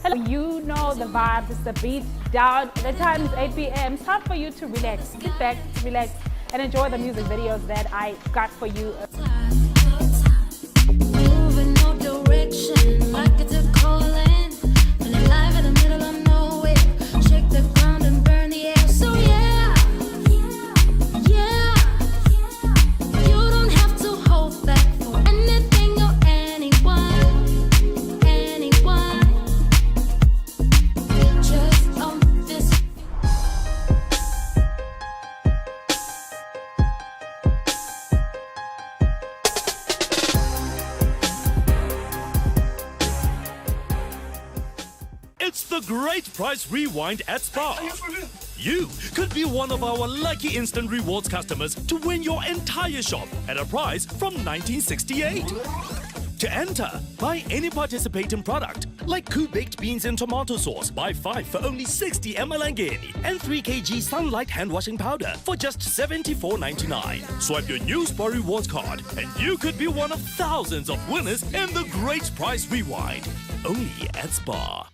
Hello. You know the vibes, it's the beat down. The time is 8 p.m. It's time for you to relax, sit back, relax, and enjoy the music videos that I got for you. Moving no direction, like it's a calling. And alive in the middle of nowhere. Shake the ground and burn the air. So yeah, you don't have to hold back for anything or anyone. Just on this. It's the Great Price Rewind at Spar. You could be one of our lucky instant rewards customers to win your entire shop at a price from 1968. To enter, buy any participating product, like baked beans and tomato sauce, buy 5 for only 60 ml and 3 kg Sunlight hand washing powder for just $74.99. Swipe your new Spar Rewards card and you could be one of thousands of winners in the Great Price Rewind. Only at Spar.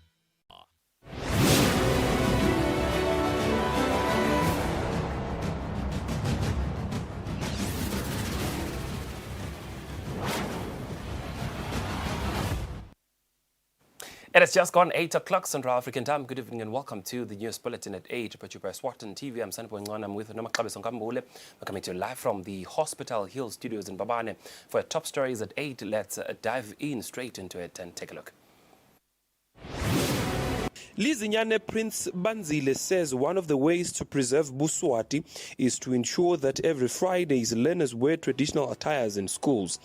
It has just gone 8 o'clock Central African time. Good evening and welcome to the news bulletin at 8. Brought to you by Eswatini TV. I'm Sanpo Ngwana. I'm with Nomakabes Nkambule. We're coming to you live from the Hospital Hill Studios in Babane. For our top stories at 8, let's dive in straight into it and take a look. Lizinyane Prince Banzile says one of the ways to preserve Buswati is to ensure that every Fridays learners wear traditional attires in schools.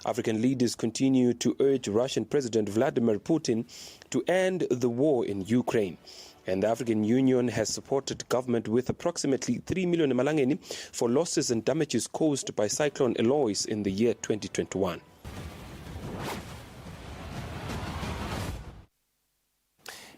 African leaders continue to urge Russian President Vladimir Putin to end the war in Ukraine. And the African Union has supported government with approximately 3 million malangeni for losses and damages caused by Cyclone Eloise in the year 2021.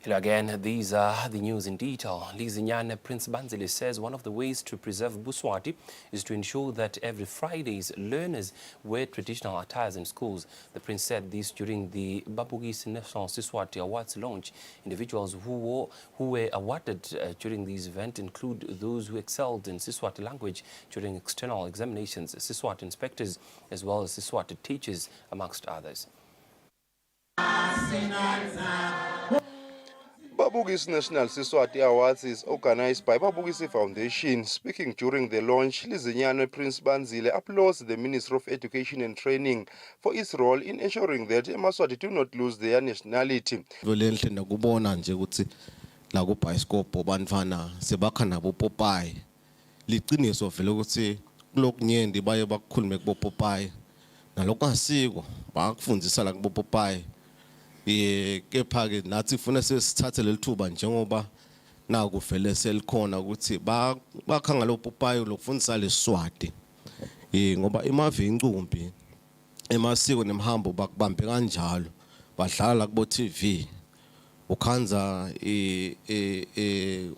Hello again, these are the news in detail. Lizinyane Prince Banzile says one of the ways to preserve Buswati is to ensure that every Fridays learners wear traditional attires in schools. The Prince said this during the Babugisi National Siswati Awards launch. Individuals who were awarded during this event include those who excelled in Siswati language during external examinations, Siswati inspectors, as well as Siswati teachers, amongst others. Babugisi National Siswati Awards is organized by Babugisi Foundation. Speaking during the launch, Lizinyane Prince Banzile applauds the Ministry of Education and Training for its role in ensuring that Maswati do not lose their nationality. Kepha-ke nathi kufuna sesithathe leli thuba njengoba naku vele selikhona ukuthi bakhanga lo popayi lokufundisa leSiswati ngoba imave incumbi emasiko nemhambo bakubambe kanjalo badlala la kubo TV ukhanza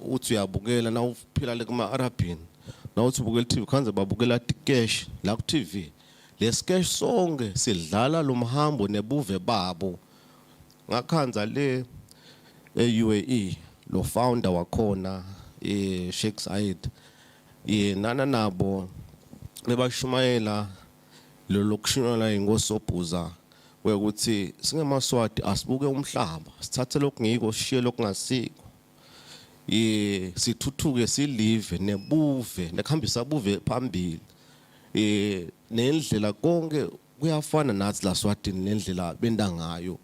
uthi uyabukela na uphila le kuma Arabin na uthi ubukela TV ukhanza babukela tikesh la ku TV lesikesh sonke sidlala lo mhambo nebuve babo ngakhanza le UAE lo founder wakhona Sheikh Said nana nabo lebashumayela lo lokushinola ingosobhuza wekuthi singemaswati asibuke umhlaba sithathe lokungiko sishiye lokungasiko sithuthuke silive nebuve nekhambisa buve phambili nendlela konke kuyafana nathi la Swatini nendlela benda ngayo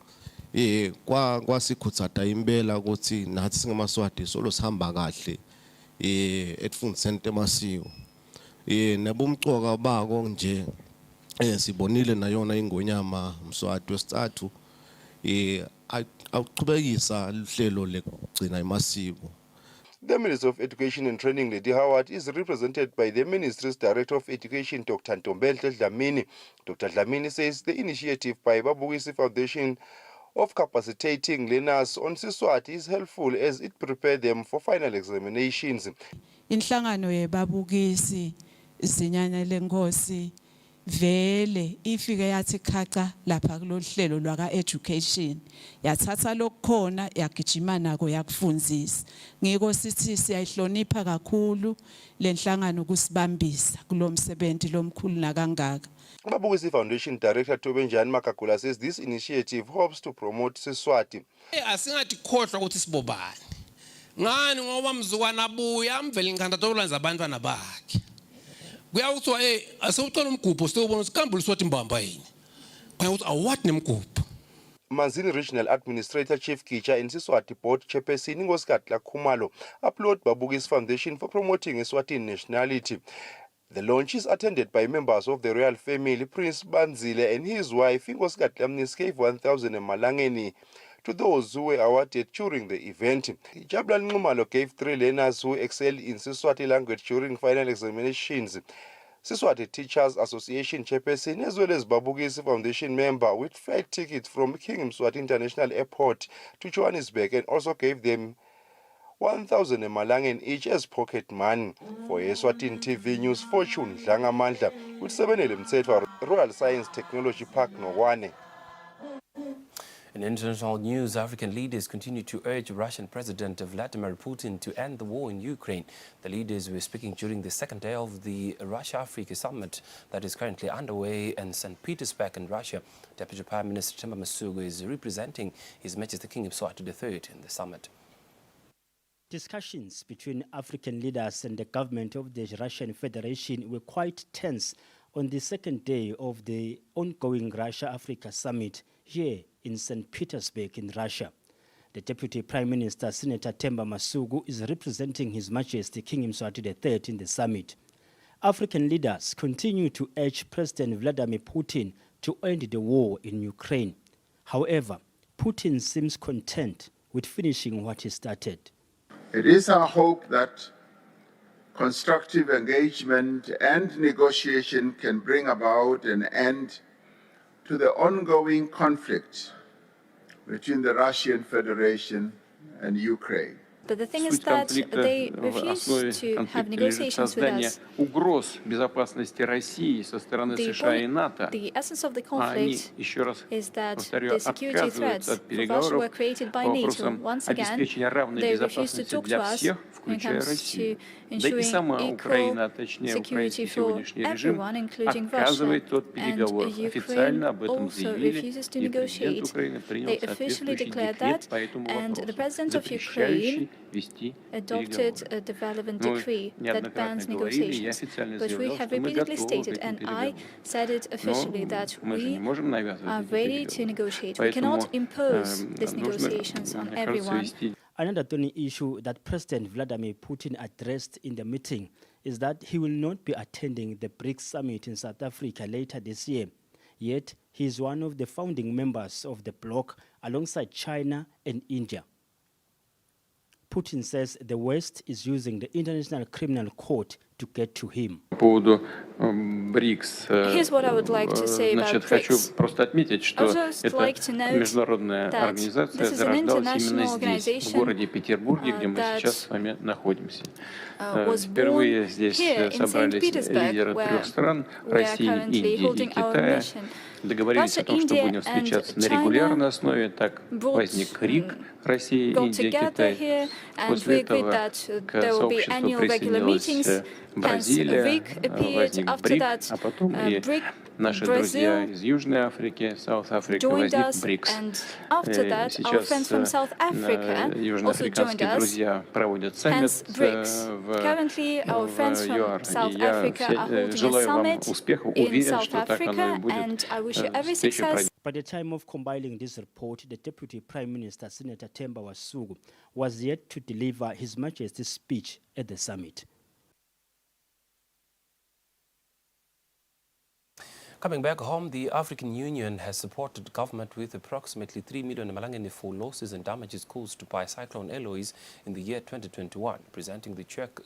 kwasikhutsata impela ukuthi nathi singemaswati solo sihamba kahle etfundiseni temasiko nebumcoka bako nje sibonile nayona ingonyama Mswati wesithathu awuqhubekisa lihlelo lekugcina imasiko. The Minister of Education and Training, Lady Howard, is represented by the Ministry's Director of Education, Dr. Ntombele Dlamini. Dr. Dlamini says the initiative by Babugisi Foundation of capacitating learners on Siswati is helpful as it prepares them for final examinations. Inhlangano yebabukisi Zinyana Lengosi vele ifike yathi khaca lapha kulohlelo lwaka education yathatha lokukhona yagijima nako yakufundzisa ngiko sithi siyayihlonipha kakhulu lenhlangano kusibambisa kulomsebenzi lomkhulu nakangaka. Babukisi Foundation Director Tobenjani Makagula says this initiative hopes to promote Siswati. Asingathi khohlwa ukuthi sibobani. Ngani ngoba mzukwana abuya amvele ngikhandata okulanza abantwana bakhe. Kuyawuthiwa asewucela umgubho sitobona ukuthi kambe uliswathi imbamba yini. Kwayokuthi awuwathi nemgubho. Manzini Regional Administrator Chief Kicha and Siswati Board Chairperson Ngosikatla Khumalo applaud Babukisi Foundation for promoting Eswatini nationality. The launch is attended by members of the royal family. Prince Banzile and his wife Ngosikatla Mnis gave 1,000 emalangeni to those who were awarded during the event. Jabulani Nxumalo gave 3 learners who excelled in Siswati language during final examinations. Siswati Teachers Association Chairperson as well as Babukisi Foundation member with flight tickets from King Mswati International Airport to Johannesburg and also gave them 1,000 emalangeni each as pocket money. For Eswatini TV News, Fortune Dlangamandla with 7 Mtsetwa Royal Science Technology Park Nokwane. In international news, African leaders continue to urge Russian President Vladimir Putin to end the war in Ukraine. The leaders were speaking during the second day of the Russia-Africa summit that is currently underway in St. Petersburg in Russia. Deputy Prime Minister Themba Masuku is representing His Majesty King Mswati III in the summit. Discussions between African leaders and the government of the Russian Federation were quite tense on the second day of the ongoing Russia-Africa summit here in St. Petersburg in Russia. The Deputy Prime Minister, Senator Themba Masuku, is representing His Majesty King Mswati III in the summit. African leaders continue to urge President Vladimir Putin to end the war in Ukraine. However, Putin seems content with finishing what he started. It is our hope that constructive engagement and negotiation can bring about an end to the ongoing conflict between the Russian Federation and Ukraine. But the thing is that they refuse to have negotiations with us. The essence of the conflict is that the security threats of Russia were created by NATO. Once again, they refuse to talk to us when it comes to ensuring equal security for everyone, including Russia. And Ukraine also refuses to negotiate. They officially declared that, and the President of Ukraine adopted the relevant decree that bans negotiations. But we have repeatedly stated, and I said it officially, that we are ready to negotiate. We cannot impose these negotiations on everyone. Another thorny issue that President Vladimir Putin addressed in the meeting is that he will not be attending the BRICS summit in South Africa later this year. Yet, he is one of the founding members of the bloc alongside China and India. Putin says the West is using the International Criminal Court to get to him. Here's what I would like to say about BRICS. I would just like to note that this is an international organization that was born here in St. Petersburg, where we are currently holding our mission. Russia, India, and China got together here, and we agreed that there will be annual regular meetings. Hence, RIC appeared. After that, BRIC, Brazil joined us, and after that, our friends from South Africa also joined us. Hence, BRICS. Currently, our friends from South Africa are holding a summit in South Africa, and I wish you every success. By the time of compiling this report, the Deputy Prime Minister, Senator Themba Masuku, was yet to deliver His Majesty's speech at the summit. Coming back home, the African Union has supported government with approximately 3 million emalangeni for losses and damages caused by Cyclone alloys in the year 2021. Presenting the check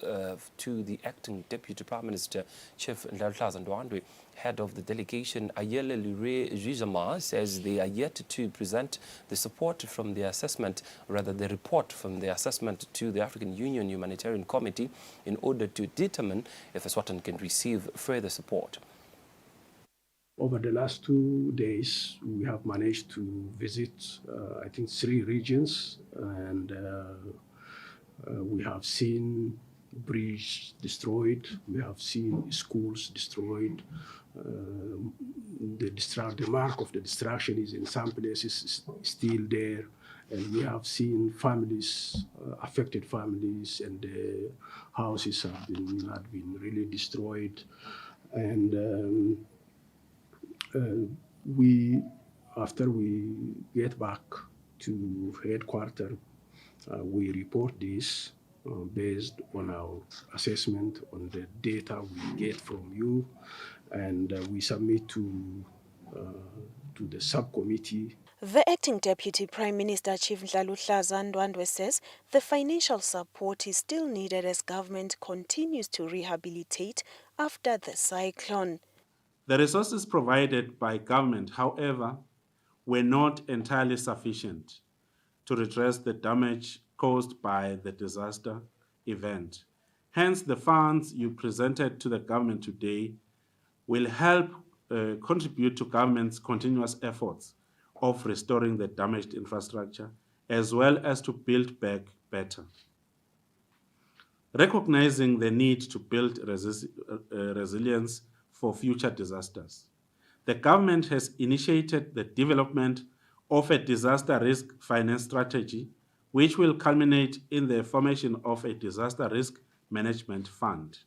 to the acting Deputy Prime Minister, Chief Ndlahlaza Ndwandwe, head of the delegation, Ayele Lure Jijama, says they are yet to present the support from the assessment, rather the report from the assessment to the African Union Humanitarian Committee in order to determine if Eswatini can receive further support. Over the last 2 days, we have managed to visit, I think, 3 regions, and we have seen bridges destroyed, we have seen schools destroyed. The mark of the destruction is in some places still there, and we have seen families, affected families, and the houses have been really destroyed. And after we get back to headquarters, we report this based on our assessment on the data we get from you, and we submit to the subcommittee. The acting Deputy Prime Minister Chief Ndlaluhlaza Ndwandwe says the financial support is still needed as government continues to rehabilitate after the cyclone. The resources provided by government, however, were not entirely sufficient to redress the damage caused by the disaster event. Hence, the funds you presented to the government today will help contribute to government's continuous efforts of restoring the damaged infrastructure, as well as to build back better. Recognizing the need to build resilience for future disasters, the government has initiated the development of a disaster risk finance strategy, which will culminate in the formation of a disaster risk management fund,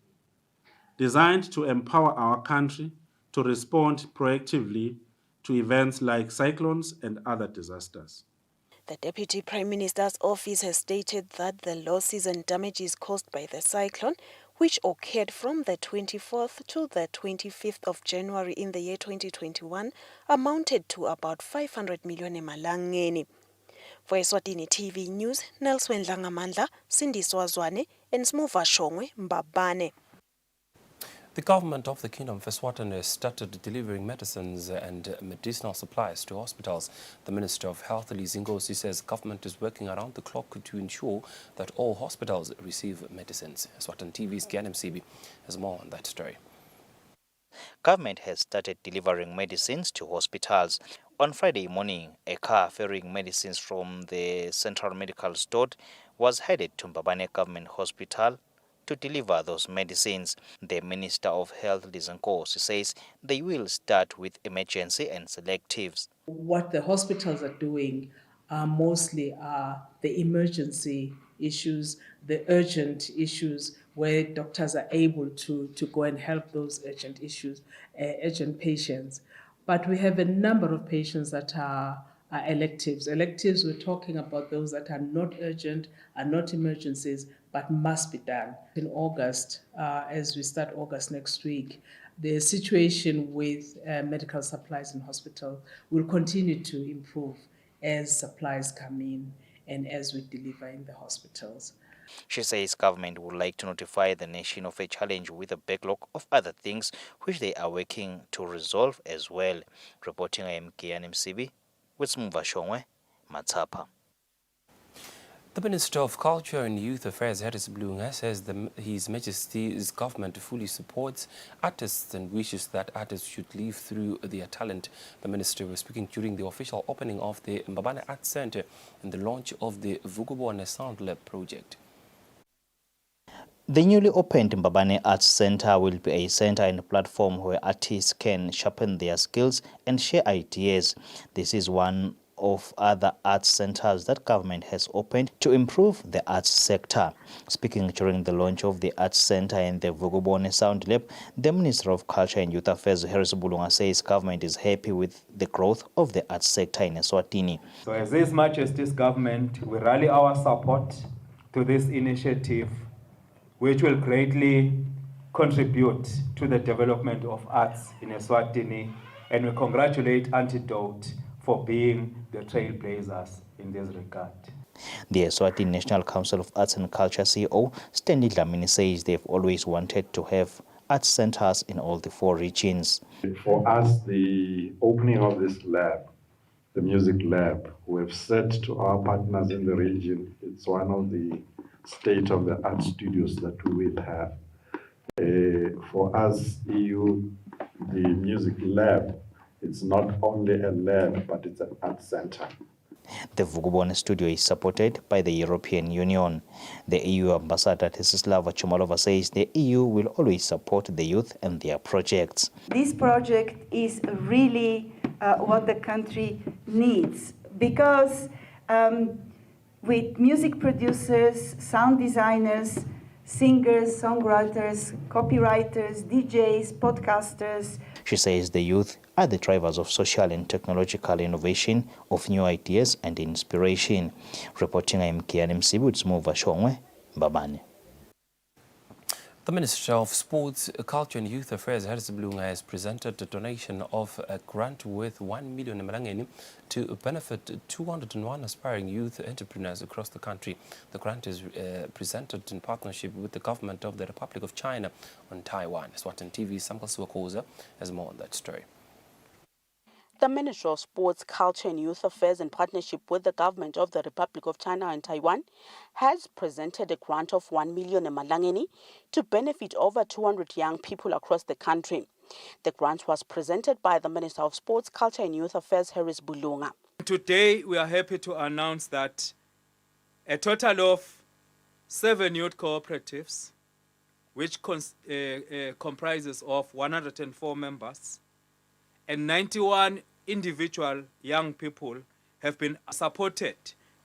designed to empower our country to respond proactively to events like cyclones and other disasters. The Deputy Prime Minister's office has stated that the losses and damages caused by the cyclone, which occurred from the 24th to the 25th of January in the year 2021, amounted to about 500 million emalangeni. For Eswatini TV News, Nelson Langamandla, Cindy Swazwane, and Smuva Shongwe Mbabane. The government of the Kingdom of Eswatini has started delivering medicines and medicinal supplies to hospitals. The Minister of Health, Lizingosi, says government is working around the clock to ensure that all hospitals receive medicines. Eswatini TV's Gyanem Sibi has more on that story. Government has started delivering medicines to hospitals. On Friday morning, a car ferrying medicines from the Central Medical Store was headed to Mbabane Government Hospital to deliver those medicines. The Minister of Health, Lizingosi, says they will start with emergency and selectives. What the hospitals are doing mostly are the emergency issues, the urgent issues, where doctors are able to go and help those urgent issues, urgent patients. But we have a number of patients that are electives. Electives, we're talking about those that are not urgent, are not emergencies, but must be done. In August, as we start August next week, the situation with medical supplies in hospital will continue to improve as supplies come in and as we deliver in the hospitals. She says government would like to notify the nation of a challenge with a backlog of other things which they are working to resolve as well. Reporting I am Gyanem Sibi with Smuva Shongwe, Matsapa. The Minister of Culture and Youth Affairs, Harris Blunga, says His Majesty's government fully supports artists and wishes that artists should live through their talent. The Minister was speaking during the official opening of the Mbabane Arts Centre and the launch of the Vugubone Sound Lab project. The newly opened Mbabane Arts Centre will be a centre and platform where artists can sharpen their skills and share ideas. This is one of other arts centres that government has opened to improve the arts sector. Speaking during the launch of the Arts Centre and the Vugubone Sound Lab, the Minister of Culture and Youth Affairs, Harris Bulunga, says government is happy with the growth of the arts sector in Eswatini. So as His Majesty's government, we rally our support to this initiative, which will greatly contribute to the development of arts in Eswatini, and we congratulate Antidote for being the trailblazers in this regard. The Eswatini National Council of Arts and Culture CEO, Stanley Dlamini, says they've always wanted to have arts centres in all the 4 regions. For us, the opening of this lab, the music lab, we have said to our partners in the region, it's one of the state-of-the-art studios that we will have. For us, EU the music lab, it's not only a lab, but it's an art center. The Vukubone studio is supported by the European Union. The EU ambassador Tesislava Chumalova says the EU will always support the youth and their projects. This project is really what the country needs, because with music producers, sound designers, singers, songwriters, copywriters, DJs, podcasters. She says the youth are the drivers of social and technological innovation, of new ideas and inspiration. Reporting I'm Kian Msibu, it's Mova Shongwe, Babane. The Minister of Sports, Culture and Youth Affairs, Harris Blunga, has presented a donation of a grant worth 1 million Malangeni to benefit 201 aspiring youth entrepreneurs across the country. The grant is presented in partnership with the government of the Republic of China on Taiwan. Eswatini TV's Samkal Suwakoza has more on that story. The Ministry of Sports, Culture and Youth Affairs, in partnership with the government of the Republic of China and Taiwan, has presented a grant of 1 million Malangeni to benefit over 200 young people across the country. The grant was presented by the Minister of Sports, Culture and Youth Affairs, Harris Bulunga. Today, we are happy to announce that a total of 7 youth cooperatives, which comprises of 104 members, and 91 individual young people have been supported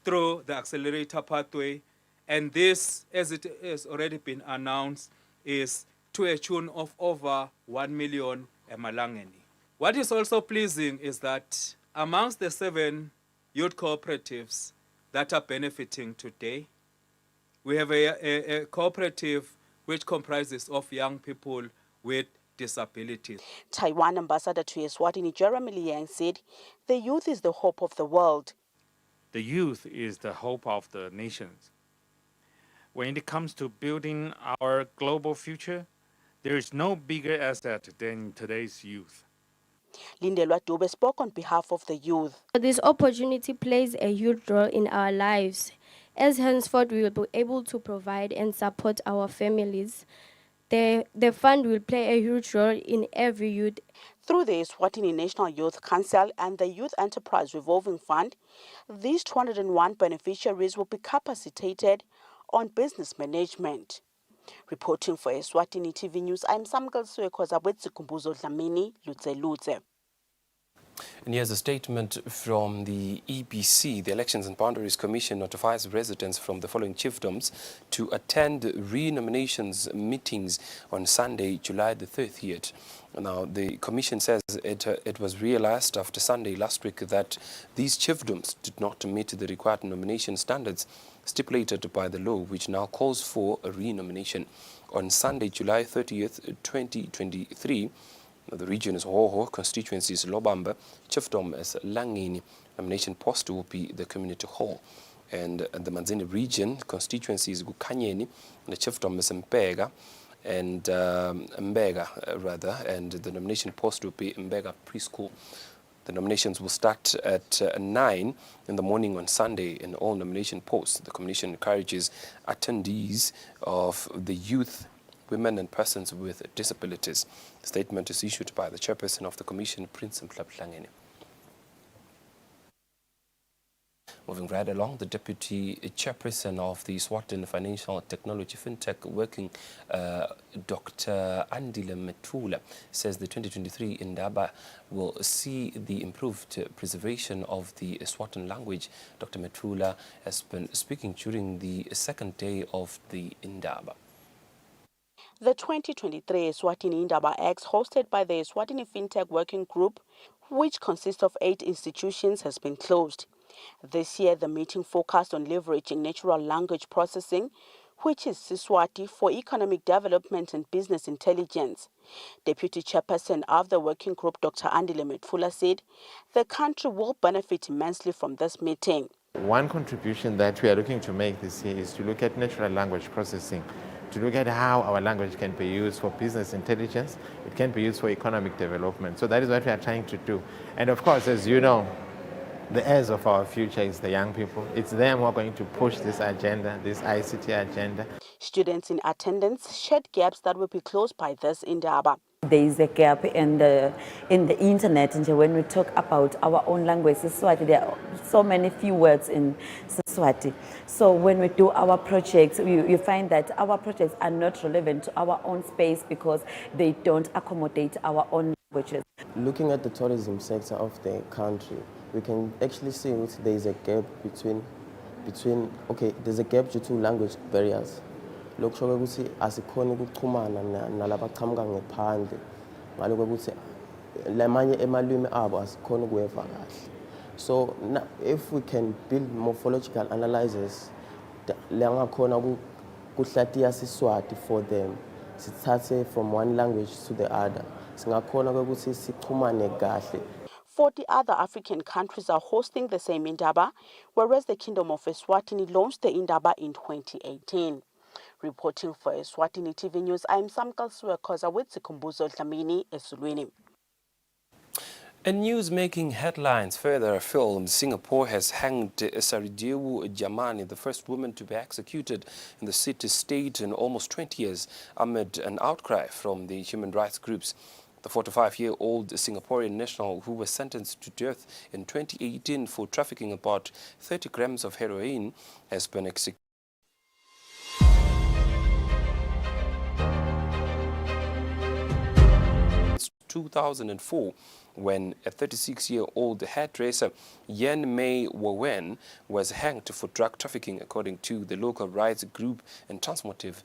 through the accelerator pathway, and this, as it has already been announced, is to a tune of over 1 million Malangeni. What is also pleasing is that amongst the 7 youth cooperatives that are benefiting today, we have a cooperative which comprises of young people with disabilities. Taiwan Ambassador to Eswatini Jeremy Liang said the youth is the hope of the world. The youth is the hope of the nations. When it comes to building our global future, there is no bigger asset than today's youth. Lindelwa Dube spoke on behalf of the youth. This opportunity plays a huge role in our lives, as henceforth we will be able to provide and support our families. The fund will play a huge role in every youth. Through the Eswatini National Youth Council and the Youth Enterprise Revolving Fund, these 201 beneficiaries will be capacitated on business management. Reporting for Eswatini TV News, I'm Samkal Suekoza with Sikumbuzo Dlamini, Lutze. And here's a statement from the EBC. The Elections and Boundaries Commission notifies residents from the following chiefdoms to attend re-nominations meetings on Sunday, July the 30th. Now, the Commission says it was realized after Sunday last week that these chiefdoms did not meet the required nomination standards stipulated by the law, which now calls for a re-nomination. On Sunday, July 30th, 2023, the region is Hoho, constituency is Lobamba, chiefdom is Langeni, nomination post will be the community hall. And the Manzini region, constituency is Gukanyeni, the chiefdom is Mbega, and Mbega rather, and the nomination post will be Mbega Preschool. The nominations will start at 9 in the morning on Sunday in all nomination posts. The commission encourages attendees of the youth, women and persons with disabilities. The statement is issued by the chairperson of the commission, Prince Mhlabhlangeni. Moving right along, the deputy chairperson of the Eswatini Financial Technology Fintech Working, Dr. Andile Metula, says the 2023 Indaba will see the improved preservation of the Eswatini language. Dr. Metula has been speaking during the second day of the Indaba. The 2023 Eswatini Indaba X, hosted by the Eswatini Fintech Working Group, which consists of 8 institutions, has been closed. This year, the meeting focused on leveraging natural language processing, which is Siswati, for economic development and business intelligence. Deputy Chairperson of the Working Group, Dr. Andile Metula, said the country will benefit immensely from this meeting. One contribution that we are looking to make this year is to look at natural language processing, to look at how our language can be used for business intelligence, it can be used for economic development. So that is what we are trying to do. And of course, as you know, the heirs of our future is the young people. It's them who are going to push this agenda, this ICT agenda. Students in attendance shared gaps that will be closed by this Indaba. There is a gap in the internet, and when we talk about our own language, Siswati, there are so many few words in Siswati. So when we do our projects, you find that our projects are not relevant to our own space because they don't accommodate our own languages. Looking at the tourism sector of the country, we can actually see that there is a gap between there's a gap due to language barriers. Lokusho ukuthi asikhona ukuxhumana nalabaqhamuka ngephandle ngaloko ukuthi lamanye emalwimi abo asikhona ukuweva kahle. So if we can build morphological analysis langakhona kuhlatiya Siswati for them, sithathe from one language to the other, singakhona ukuthi sichumane kahle. 40 other African countries are hosting the same Indaba, whereas the Kingdom of Eswatini launched the Indaba in 2018. Reporting for Eswatini TV News, I'm Samkal Suekoza with Sikumbuzo Dlamini, Esulwini. In news-making headlines further afield, Singapore has hanged Saridewu Jamani, the first woman to be executed in the city-state in almost 20 years, amid an outcry from the human rights groups. The 45-year-old Singaporean national, who was sentenced to death in 2018 for trafficking about 30 grams of heroin, has been executed. 2004, when a 36-year-old hairdresser Yen Mei Wawen was hanged for drug trafficking, according to the local rights group and Transformative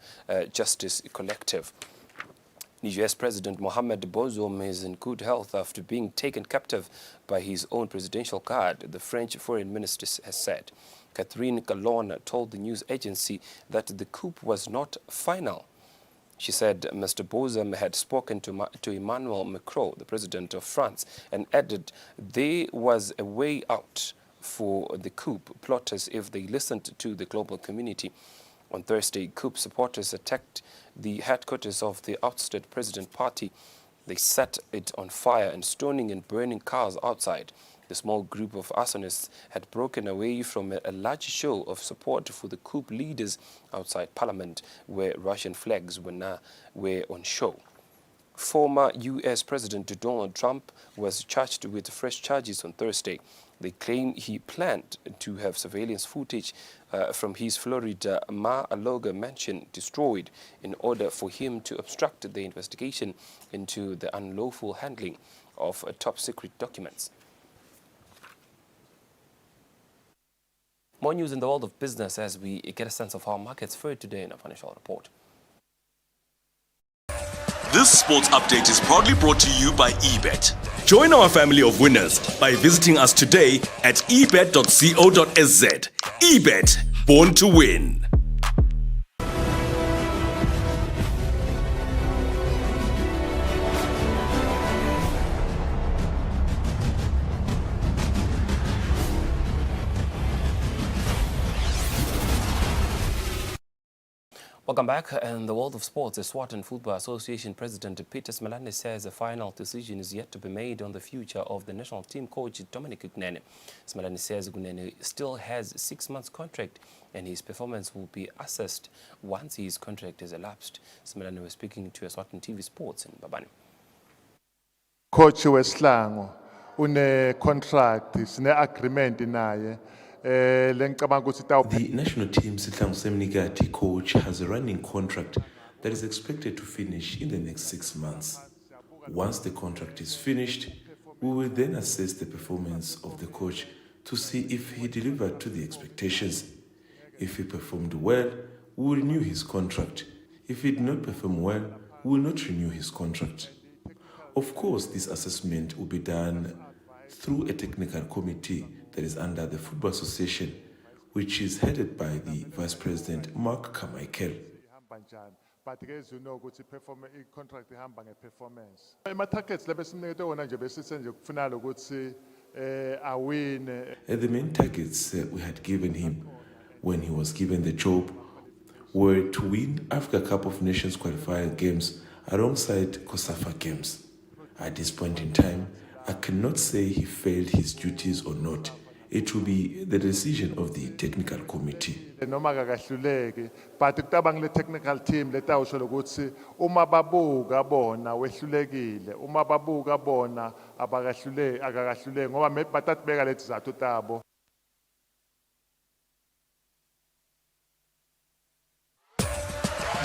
Justice Collective. Niger's President Mohamed Bazoum is in good health after being taken captive by his own presidential guard, the French foreign minister has said. Catherine Calonne told the news agency that the coup was not final. She said Mr. Bazoum had spoken to Emmanuel Macron, the president of France, and added there was a way out for the coup plotters if they listened to the global community. On Thursday, coup supporters attacked the headquarters of the ousted president party. They set it on fire and stoning and burning cars outside. The small group of arsonists had broken away from a large show of support for the coup leaders outside Parliament, where Russian flags were on show. Former U.S. President Donald Trump was charged with fresh charges on Thursday. They claim he planned to have surveillance footage from his Florida Mar-a-Lago mansion destroyed in order for him to obstruct the investigation into the unlawful handling of top-secret documents. More news in the world of business as we get a sense of how markets fared today in a financial report. This sports update is proudly brought to you by eBet. Join our family of winners by visiting us today at ebet.co.sz. eBet, born to win. Welcome back. In the world of sports, the Eswatini Football Association President Peter Smalani says a final decision is yet to be made on the future of the national team coach Dominic Gunene. Smalani says Gunene still has a 6-month contract and his performance will be assessed once his contract is elapsed. Smalani was speaking to Eswatini TV Sports in Babani. Coach Weslango, une contract, sine agreement naye. The national team Sihlangu Semnikati coach has a running contract that is expected to finish in the next 6 months. Once the contract is finished, we will then assess the performance of the coach to see if he delivered to the expectations. If he performed well, we will renew his contract. If he did not perform well, we will not renew his contract. Of course, this assessment will be done through a technical committee that is under the Football Association, which is headed by the Vice President Mark Carmichael. But as you know, contract performance. Targets the main targets we had given him when he was given the job were to win Africa Cup of Nations qualifier games alongside COSAFA games. At this point in time, I cannot say he failed his duties or not. it will be the decision of the technical committee. Noma akahluleki, but kutaba ngile technical team letawusho ukuthi uma babuka bona wehlulekile, uma babuka bona akakahluleki ngoba batatibeka lezi zathu tabo.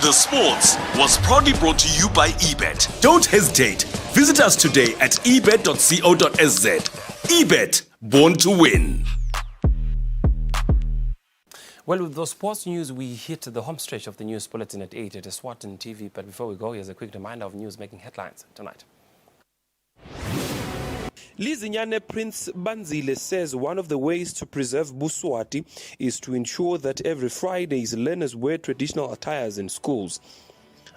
The Sports was proudly brought to you by eBet. Don't hesitate. Visit us today at ebet.co.sz. eBet, born to win. Well, with those sports news, we hit the home stretch of the news bulletin at 8 at Eswatini TV. But before we go, here's a quick reminder of news making headlines tonight. Lizinyane Prince Banzile says one of the ways to preserve Buswati is to ensure that every Friday's learners wear traditional attires in schools.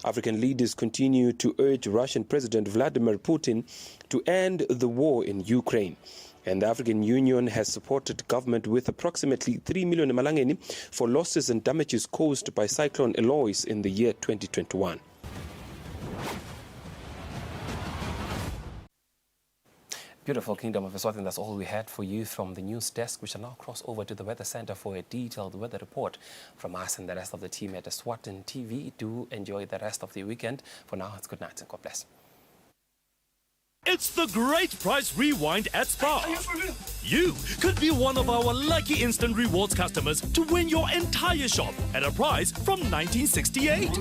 African leaders continue to urge Russian President Vladimir Putin to end the war in Ukraine. And the African Union has supported government with approximately 3 million malangeni for losses and damages caused by Cyclone Eloise in the year 2021. Beautiful Kingdom of Eswatini, that's all we had for you from the news desk. We shall now cross over to the Weather Center for a detailed weather report from us and the rest of the team at Eswatini TV. Do enjoy the rest of the weekend. For now, it's good night and God bless. It's the Great Price Rewind at Spar. You could be one of our lucky instant rewards customers to win your entire shop at a price from 1968.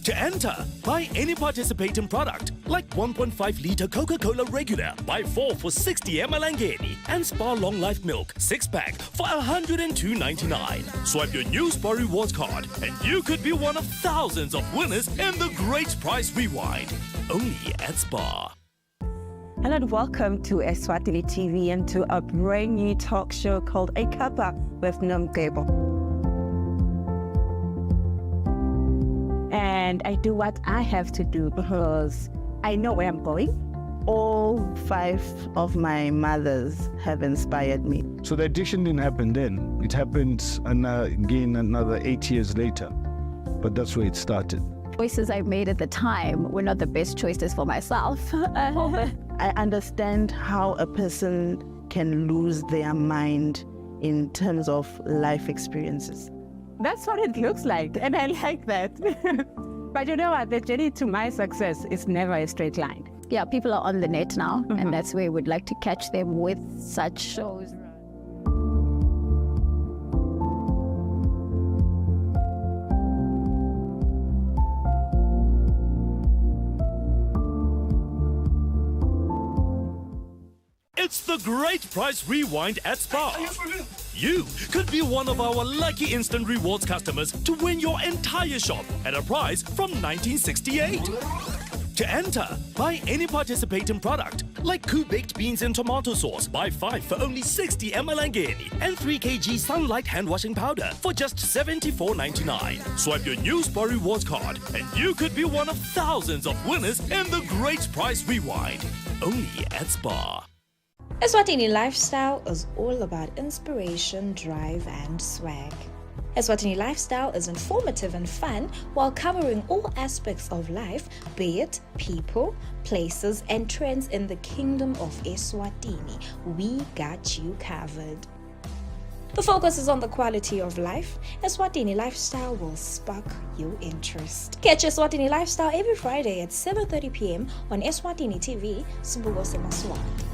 To enter, buy any participating product like 1.5-litre Coca-Cola regular, buy 4 for 60 ml Angeni, and Spar Long Life Milk 6-pack for $102.99. Swipe your new Spar Rewards card and you could be one of thousands of winners in the Great Price Rewind. Only at Spar. Hello and welcome to Eswatini TV and to a brand new talk show called A Cuppa with Nomgebo. And I do what I have to do because I know where I'm going. All 5 of my mothers have inspired me. So the addiction didn't happen then. It happened again another 8 years later. But that's where it started. Choices I made at the time were not the best choices for myself. I understand how a person can lose their mind in terms of life experiences. That's what it looks like, and I like that. But you know what? The journey to my success is never a straight line. Yeah, people are on the net now, and that's where we'd like to catch them with such shows. It's the Great Price Rewind at Spar. You could be one of our lucky instant rewards customers to win your entire shop at a price from 1968. To enter, buy any participating product like baked beans and tomato sauce, buy 5 for only 60 ml Angeni, and 3 kg Sunlight hand washing powder for just $74.99. Swipe your new Spar Rewards card and you could be one of thousands of winners in the Great Price Rewind. Only at Spar. Eswatini Lifestyle is all about inspiration, drive, and swag. Eswatini Lifestyle is informative and fun while covering all aspects of life, be it people, places, and trends in the Kingdom of Eswatini. We got you covered. The focus is on the quality of life. Eswatini Lifestyle will spark your interest. Catch Eswatini Lifestyle every Friday at 7:30 p.m. on Eswatini TV, Sibuko Semaswati.